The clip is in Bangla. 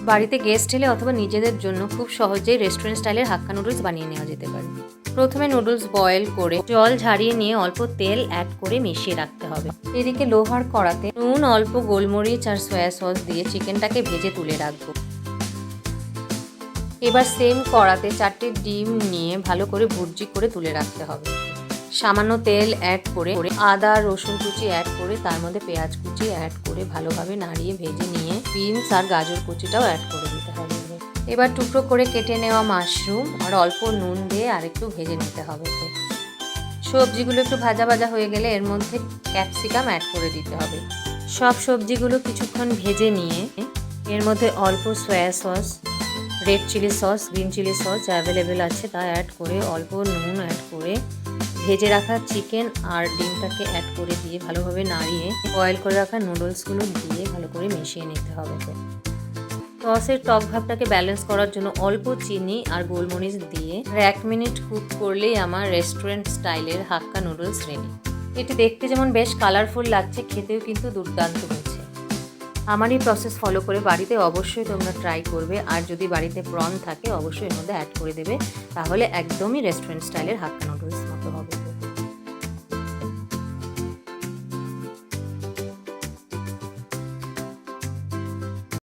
বাড়িতে গেস্ট এলে অথবা নিজেদের জন্য খুব সহজেই রেস্টুরেন্ট স্টাইলের হাক্কা নুডলস বানিয়ে নেওয়া যেতে পারে। প্রথমে নুডলস বয়েল করে জল ঝারিয়ে নিয়ে অল্প তেল অ্যাড করে মিশিয়ে রাখতে হবে। এদিকে লোহার কড়াতে নুন, অল্প গোলমরিচ আর সয়া সস দিয়ে চিকেনটাকে ভেজে তুলে রাখবো। এবার সেম কড়াতে 4টে ডিম নিয়ে ভালো করে ভুর্জি করে তুলে রাখতে হবে। সামান্য তেল অ্যাড করে আদা রসুন কুচি অ্যাড করে তার মধ্যে পেঁয়াজ কুচি অ্যাড করে ভালোভাবে নাড়িয়ে ভেজে নিয়ে বিনস আর গাজর কুচিটাও অ্যাড করে দিতে হবে। এবার টুকরো করে কেটে নেওয়া মাশরুম আর অল্প নুন দিয়ে আরেকটু ভেজে নিতে হবে। সবজিগুলো একটু ভাজা ভাজা হয়ে গেলে এর মধ্যে ক্যাপসিকাম অ্যাড করে দিতে হবে। সব সবজিগুলো কিছুক্ষণ ভেজে নিয়ে এর মধ্যে অল্প soy sauce, red chilli sauce, green chilli sauce যা অ্যাভেলেবেল আছে তা অ্যাড করে অল্প নুন অ্যাড করে ভেজে রাখা চিকেন আর ডিমটাকে অ্যাড করে দিয়ে ভালোভাবে নাড়িয়ে বয়েল করে রাখা নুডলসগুলো দিয়ে ভালো করে মিশিয়ে নিতে হবে। সসের টক ভাবটাকে ব্যালেন্স করার জন্য অল্প চিনি আর গোলমরিচ দিয়ে 1 মিনিট কুক করলেই আমার রেস্টুরেন্ট স্টাইলের হাক্কা নুডলস রেডি। এটি দেখতে যেমন বেশ কালারফুল লাগছে, খেতেও কিন্তু দুর্দান্ত হয়েছে। আমার এই প্রসেস ফলো করে বাড়িতে অবশ্যই তোমরা ট্রাই করবে, আর যদি বাড়িতে প্রন থাকে অবশ্যই এর মধ্যে অ্যাড করে দেবে, তাহলে একদমই রেস্টুরেন্ট স্টাইলের হাক্কা নুডলস।